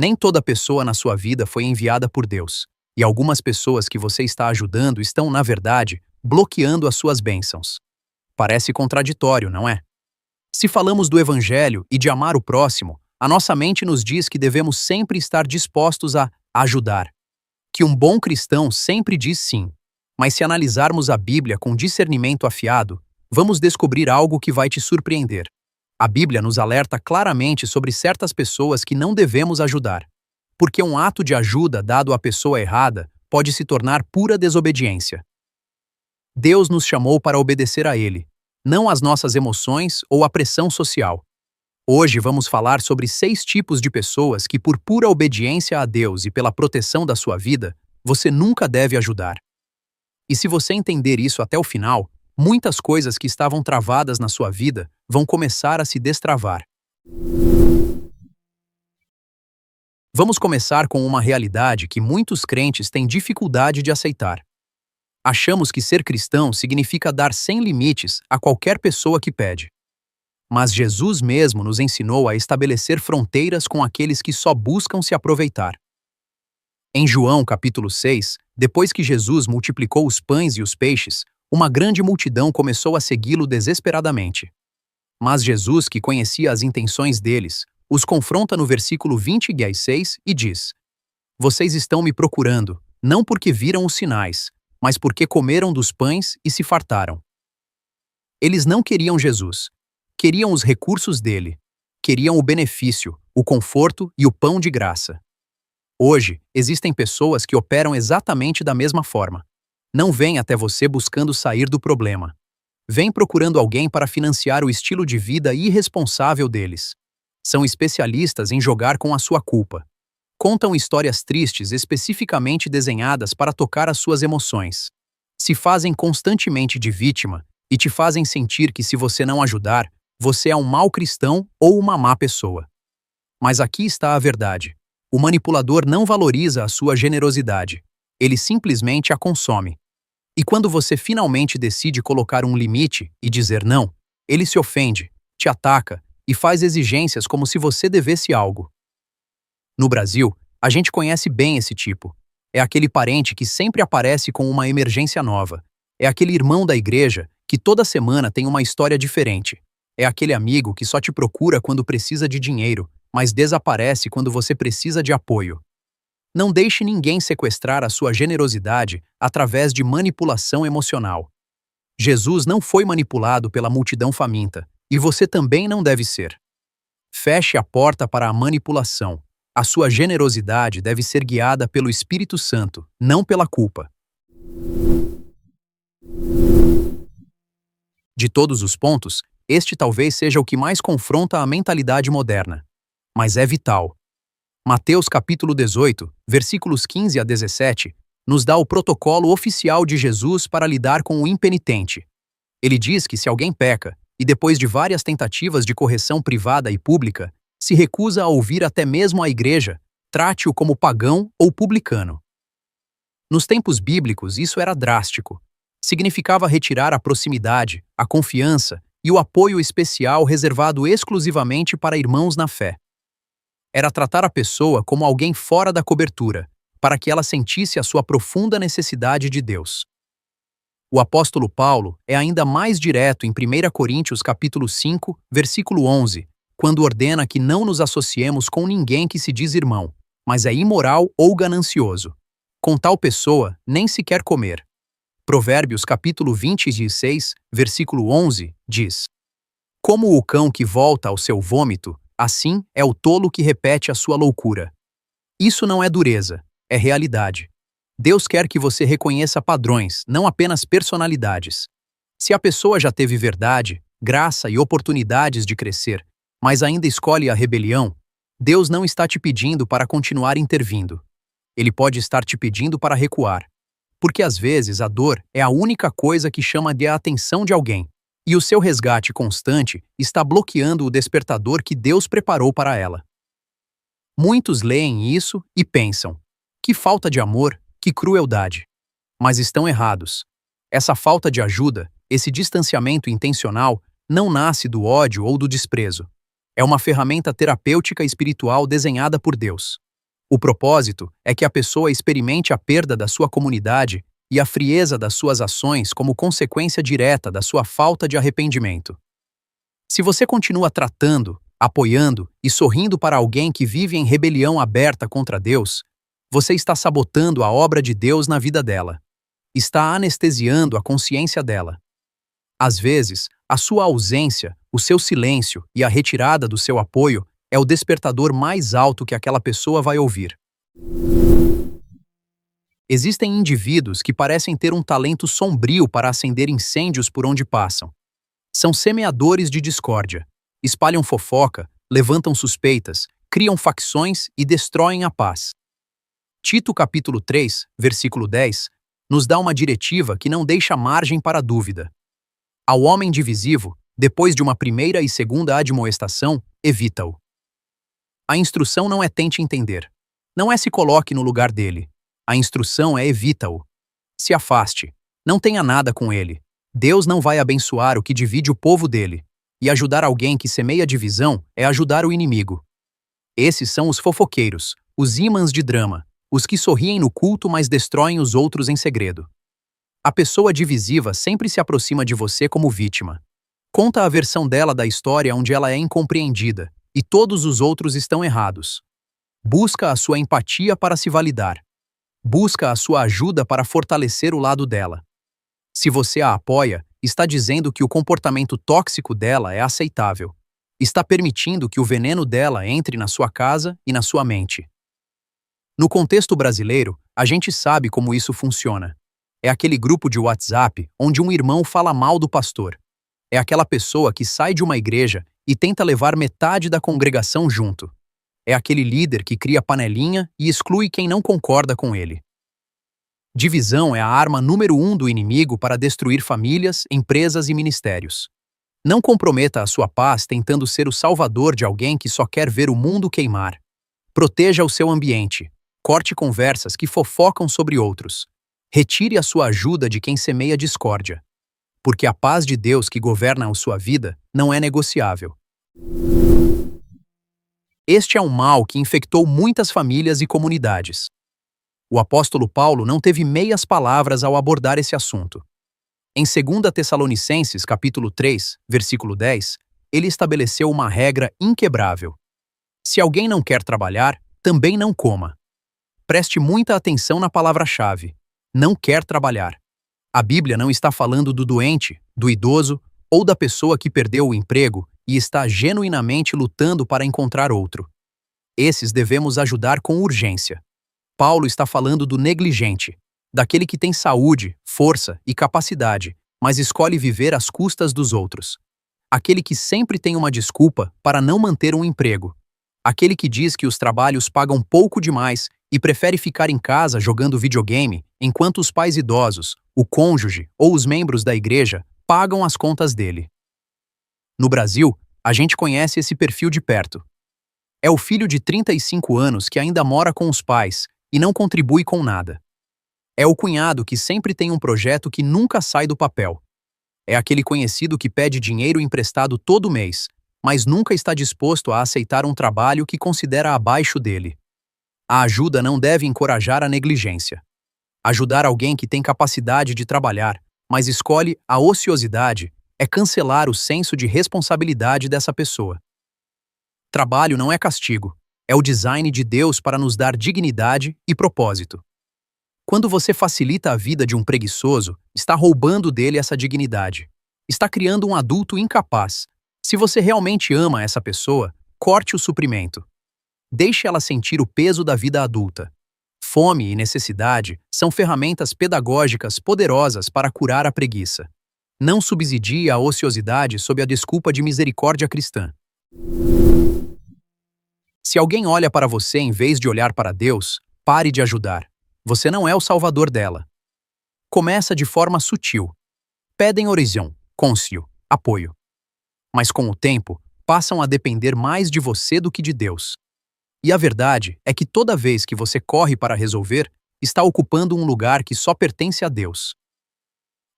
Nem toda pessoa na sua vida foi enviada por Deus, e algumas pessoas que você está ajudando estão, na verdade, bloqueando as suas bênçãos. Parece contraditório, não é? Se falamos do Evangelho e de amar o próximo, a nossa mente nos diz que devemos sempre estar dispostos a ajudar. Que um bom cristão sempre diz sim. Mas se analisarmos a Bíblia com discernimento afiado, vamos descobrir algo que vai te surpreender. A Bíblia nos alerta claramente sobre certas pessoas que não devemos ajudar, porque um ato de ajuda dado à pessoa errada pode se tornar pura desobediência. Deus nos chamou para obedecer a Ele, não às nossas emoções ou à pressão social. Hoje vamos falar sobre 6 tipos de pessoas que, por pura obediência a Deus e pela proteção da sua vida, você nunca deve ajudar. E se você entender isso até o final, muitas coisas que estavam travadas na sua vida vão começar a se destravar. Vamos começar com uma realidade que muitos crentes têm dificuldade de aceitar. Achamos que ser cristão significa dar sem limites a qualquer pessoa que pede. Mas Jesus mesmo nos ensinou a estabelecer fronteiras com aqueles que só buscam se aproveitar. Em João capítulo 6, depois que Jesus multiplicou os pães e os peixes, uma grande multidão começou a segui-lo desesperadamente. Mas Jesus, que conhecia as intenções deles, os confronta no versículo 26 e diz: Vocês estão me procurando, não porque viram os sinais, mas porque comeram dos pães e se fartaram. Eles não queriam Jesus. Queriam os recursos dele. Queriam o benefício, o conforto e o pão de graça. Hoje, existem pessoas que operam exatamente da mesma forma. Não vêm até você buscando sair do problema. Vêm procurando alguém para financiar o estilo de vida irresponsável deles. São especialistas em jogar com a sua culpa. Contam histórias tristes especificamente desenhadas para tocar as suas emoções. Se fazem constantemente de vítima e te fazem sentir que se você não ajudar, você é um mau cristão ou uma má pessoa. Mas aqui está a verdade. O manipulador não valoriza a sua generosidade. Ele simplesmente a consome. E quando você finalmente decide colocar um limite e dizer não, ele se ofende, te ataca e faz exigências como se você devesse algo. No Brasil, a gente conhece bem esse tipo. É aquele parente que sempre aparece com uma emergência nova. É aquele irmão da igreja que toda semana tem uma história diferente. É aquele amigo que só te procura quando precisa de dinheiro, mas desaparece quando você precisa de apoio. Não deixe ninguém sequestrar a sua generosidade através de manipulação emocional. Jesus não foi manipulado pela multidão faminta, e você também não deve ser. Feche a porta para a manipulação. A sua generosidade deve ser guiada pelo Espírito Santo, não pela culpa. De todos os pontos, este talvez seja o que mais confronta a mentalidade moderna. Mas é vital. Mateus capítulo 18, versículos 15 a 17, nos dá o protocolo oficial de Jesus para lidar com o impenitente. Ele diz que se alguém peca, e depois de várias tentativas de correção privada e pública, se recusa a ouvir até mesmo a igreja, trate-o como pagão ou publicano. Nos tempos bíblicos, isso era drástico. Significava retirar a proximidade, a confiança e o apoio especial reservado exclusivamente para irmãos na fé. Era tratar a pessoa como alguém fora da cobertura, para que ela sentisse a sua profunda necessidade de Deus. O apóstolo Paulo é ainda mais direto em 1 Coríntios capítulo 5, versículo 11, quando ordena que não nos associemos com ninguém que se diz irmão, mas é imoral ou ganancioso. Com tal pessoa, nem sequer comer. Provérbios capítulo 26, versículo 11, diz: Como o cão que volta ao seu vômito, assim é o tolo que repete a sua loucura. Isso não é dureza, é realidade. Deus quer que você reconheça padrões, não apenas personalidades. Se a pessoa já teve verdade, graça e oportunidades de crescer, mas ainda escolhe a rebelião, Deus não está te pedindo para continuar intervindo. Ele pode estar te pedindo para recuar. Porque às vezes a dor é a única coisa que chama a atenção de alguém. E o seu resgate constante está bloqueando o despertador que Deus preparou para ela. Muitos leem isso e pensam: que falta de amor, que crueldade. Mas estão errados. Essa falta de ajuda, esse distanciamento intencional, não nasce do ódio ou do desprezo. É uma ferramenta terapêutica espiritual desenhada por Deus. O propósito é que a pessoa experimente a perda da sua comunidade e a frieza das suas ações como consequência direta da sua falta de arrependimento. Se você continua tratando, apoiando e sorrindo para alguém que vive em rebelião aberta contra Deus, você está sabotando a obra de Deus na vida dela. Está anestesiando a consciência dela. Às vezes, a sua ausência, o seu silêncio e a retirada do seu apoio é o despertador mais alto que aquela pessoa vai ouvir. Existem indivíduos que parecem ter um talento sombrio para acender incêndios por onde passam. São semeadores de discórdia, espalham fofoca, levantam suspeitas, criam facções e destroem a paz. Tito capítulo 3, versículo 10, nos dá uma diretiva que não deixa margem para dúvida. Ao homem divisivo, depois de uma primeira e segunda admoestação, evita-o. A instrução não é tente entender. Não é se coloque no lugar dele. A instrução é evita-o. Se afaste. Não tenha nada com ele. Deus não vai abençoar o que divide o povo dele. E ajudar alguém que semeia divisão é ajudar o inimigo. Esses são os fofoqueiros, os ímãs de drama, os que sorriem no culto mas destroem os outros em segredo. A pessoa divisiva sempre se aproxima de você como vítima. Conta a versão dela da história onde ela é incompreendida, e todos os outros estão errados. Busca a sua empatia para se validar. Busca a sua ajuda para fortalecer o lado dela. Se você a apoia, está dizendo que o comportamento tóxico dela é aceitável. Está permitindo que o veneno dela entre na sua casa e na sua mente. No contexto brasileiro, a gente sabe como isso funciona. É aquele grupo de WhatsApp onde um irmão fala mal do pastor. É aquela pessoa que sai de uma igreja e tenta levar metade da congregação junto. É aquele líder que cria panelinha e exclui quem não concorda com ele. Divisão é a arma número 1 do inimigo para destruir famílias, empresas e ministérios. Não comprometa a sua paz tentando ser o salvador de alguém que só quer ver o mundo queimar. Proteja o seu ambiente. Corte conversas que fofocam sobre outros. Retire a sua ajuda de quem semeia discórdia. Porque a paz de Deus que governa a sua vida não é negociável. Este é um mal que infectou muitas famílias e comunidades. O apóstolo Paulo não teve meias palavras ao abordar esse assunto. Em 2 Tessalonicenses, capítulo 3, versículo 10, ele estabeleceu uma regra inquebrável. Se alguém não quer trabalhar, também não coma. Preste muita atenção na palavra-chave. Não quer trabalhar. A Bíblia não está falando do doente, do idoso ou da pessoa que perdeu o emprego e está genuinamente lutando para encontrar outro. Esses devemos ajudar com urgência. Paulo está falando do negligente, daquele que tem saúde, força e capacidade, mas escolhe viver às custas dos outros. Aquele que sempre tem uma desculpa para não manter um emprego. Aquele que diz que os trabalhos pagam pouco demais e prefere ficar em casa jogando videogame, enquanto os pais idosos, o cônjuge ou os membros da igreja pagam as contas dele. No Brasil, a gente conhece esse perfil de perto. É o filho de 35 anos que ainda mora com os pais e não contribui com nada. É o cunhado que sempre tem um projeto que nunca sai do papel. É aquele conhecido que pede dinheiro emprestado todo mês, mas nunca está disposto a aceitar um trabalho que considera abaixo dele. A ajuda não deve encorajar a negligência. Ajudar alguém que tem capacidade de trabalhar, mas escolhe a ociosidade, é cancelar o senso de responsabilidade dessa pessoa. Trabalho não é castigo, é o design de Deus para nos dar dignidade e propósito. Quando você facilita a vida de um preguiçoso, está roubando dele essa dignidade. Está criando um adulto incapaz. Se você realmente ama essa pessoa, corte o suprimento. Deixe ela sentir o peso da vida adulta. Fome e necessidade são ferramentas pedagógicas poderosas para curar a preguiça. Não subsidie a ociosidade sob a desculpa de misericórdia cristã. Se alguém olha para você em vez de olhar para Deus, pare de ajudar. Você não é o salvador dela. Começa de forma sutil. Pedem oração, côncio, apoio. Mas com o tempo, passam a depender mais de você do que de Deus. E a verdade é que toda vez que você corre para resolver, está ocupando um lugar que só pertence a Deus.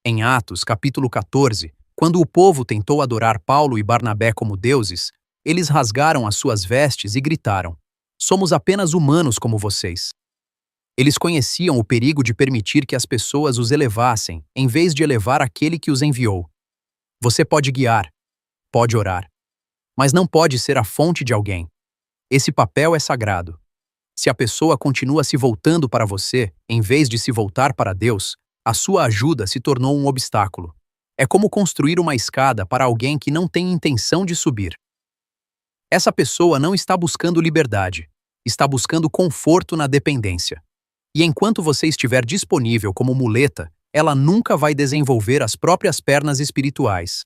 Em Atos, capítulo 14, quando o povo tentou adorar Paulo e Barnabé como deuses, eles rasgaram as suas vestes e gritaram: Somos apenas humanos como vocês. Eles conheciam o perigo de permitir que as pessoas os elevassem, em vez de elevar aquele que os enviou. Você pode guiar, pode orar, mas não pode ser a fonte de alguém. Esse papel é sagrado. Se a pessoa continua se voltando para você, em vez de se voltar para Deus, a sua ajuda se tornou um obstáculo. É como construir uma escada para alguém que não tem intenção de subir. Essa pessoa não está buscando liberdade, está buscando conforto na dependência. E enquanto você estiver disponível como muleta, ela nunca vai desenvolver as próprias pernas espirituais.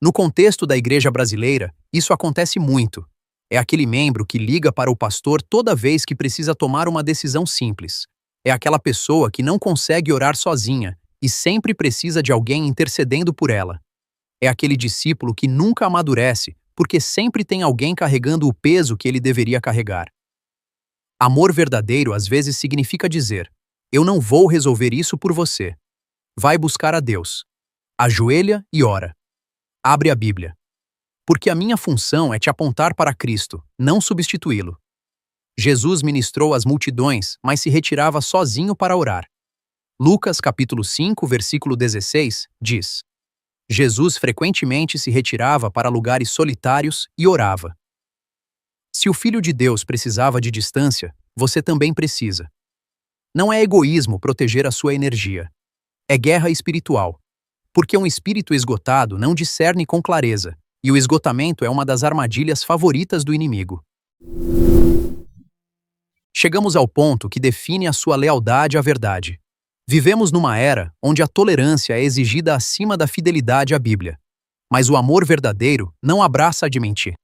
No contexto da igreja brasileira, isso acontece muito. É aquele membro que liga para o pastor toda vez que precisa tomar uma decisão simples. É aquela pessoa que não consegue orar sozinha e sempre precisa de alguém intercedendo por ela. É aquele discípulo que nunca amadurece porque sempre tem alguém carregando o peso que ele deveria carregar. Amor verdadeiro às vezes significa dizer: eu não vou resolver isso por você. Vai buscar a Deus. Ajoelha e ora. Abre a Bíblia. Porque a minha função é te apontar para Cristo, não substituí-lo. Jesus ministrou às multidões, mas se retirava sozinho para orar. Lucas capítulo 5, versículo 16, diz: Jesus frequentemente se retirava para lugares solitários e orava. Se o Filho de Deus precisava de distância, você também precisa. Não é egoísmo proteger a sua energia. É guerra espiritual. Porque um espírito esgotado não discerne com clareza, e o esgotamento é uma das armadilhas favoritas do inimigo. Chegamos ao ponto que define a sua lealdade à verdade. Vivemos numa era onde a tolerância é exigida acima da fidelidade à Bíblia. Mas o amor verdadeiro não abraça a de mentir.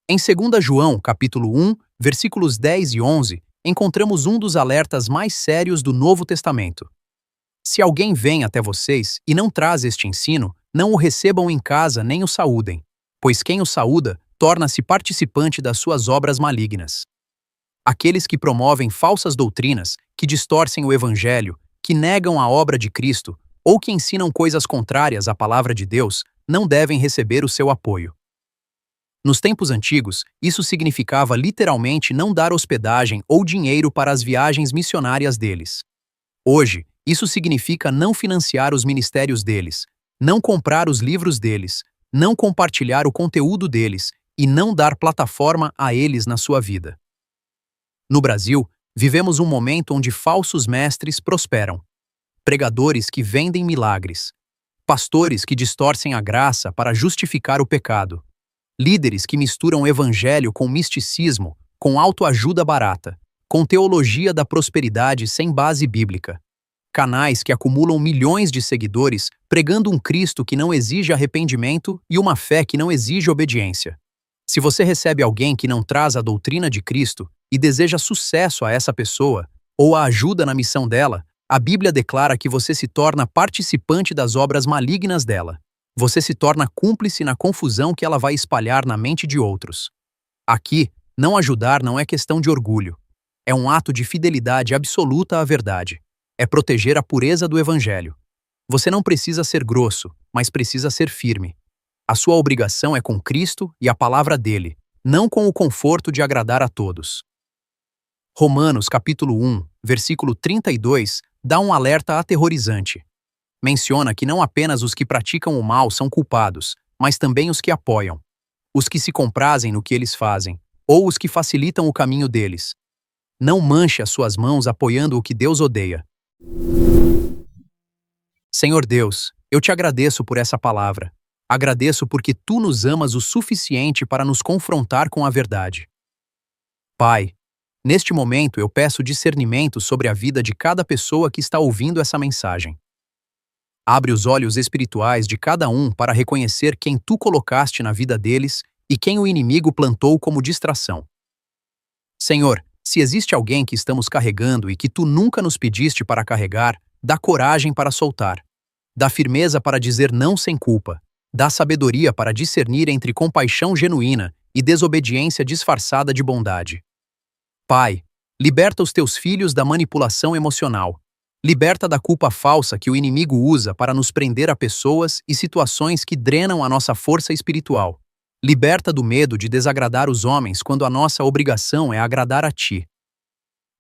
Em 2 João, capítulo 1, versículos 10 e 11, encontramos um dos alertas mais sérios do Novo Testamento. Se alguém vem até vocês e não traz este ensino, não o recebam em casa nem o saúdem, pois quem o saúda torna-se participante das suas obras malignas. Aqueles que promovem falsas doutrinas, que distorcem o Evangelho, que negam a obra de Cristo ou que ensinam coisas contrárias à palavra de Deus, não devem receber o seu apoio. Nos tempos antigos, isso significava literalmente não dar hospedagem ou dinheiro para as viagens missionárias deles. Hoje, isso significa não financiar os ministérios deles, não comprar os livros deles, não compartilhar o conteúdo deles e não dar plataforma a eles na sua vida. No Brasil, vivemos um momento onde falsos mestres prosperam. Pregadores que vendem milagres. Pastores que distorcem a graça para justificar o pecado. Líderes que misturam o evangelho com misticismo, com autoajuda barata, com teologia da prosperidade sem base bíblica. Canais que acumulam milhões de seguidores pregando um Cristo que não exige arrependimento e uma fé que não exige obediência. Se você recebe alguém que não traz a doutrina de Cristo e deseja sucesso a essa pessoa, ou a ajuda na missão dela, a Bíblia declara que você se torna participante das obras malignas dela. Você se torna cúmplice na confusão que ela vai espalhar na mente de outros. Aqui, não ajudar não é questão de orgulho. É um ato de fidelidade absoluta à verdade. É proteger a pureza do Evangelho. Você não precisa ser grosso, mas precisa ser firme. A sua obrigação é com Cristo e a palavra dele, não com o conforto de agradar a todos. Romanos capítulo 1, versículo 32, dá um alerta aterrorizante. Menciona que não apenas os que praticam o mal são culpados, mas também os que apoiam. Os que se comprazem no que eles fazem, ou os que facilitam o caminho deles. Não manche as suas mãos apoiando o que Deus odeia. Senhor Deus, eu te agradeço por essa palavra. Agradeço porque tu nos amas o suficiente para nos confrontar com a verdade. Pai, neste momento eu peço discernimento sobre a vida de cada pessoa que está ouvindo essa mensagem. Abre os olhos espirituais de cada um para reconhecer quem tu colocaste na vida deles e quem o inimigo plantou como distração. Senhor, se existe alguém que estamos carregando e que tu nunca nos pediste para carregar, dá coragem para soltar. Dá firmeza para dizer não sem culpa. Dá sabedoria para discernir entre compaixão genuína e desobediência disfarçada de bondade. Pai, liberta os teus filhos da manipulação emocional. Liberta da culpa falsa que o inimigo usa para nos prender a pessoas e situações que drenam a nossa força espiritual. Liberta do medo de desagradar os homens quando a nossa obrigação é agradar a Ti.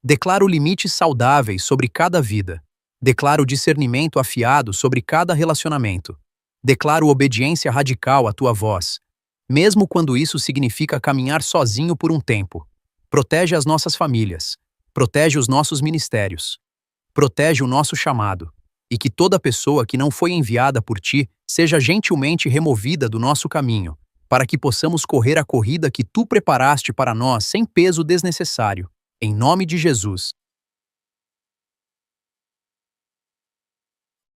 Declaro limites saudáveis sobre cada vida. Declaro discernimento afiado sobre cada relacionamento. Declaro obediência radical à Tua voz, mesmo quando isso significa caminhar sozinho por um tempo. Protege as nossas famílias. Protege os nossos ministérios. Protege o nosso chamado. E que toda pessoa que não foi enviada por Ti seja gentilmente removida do nosso caminho, para que possamos correr a corrida que Tu preparaste para nós sem peso desnecessário. Em nome de Jesus.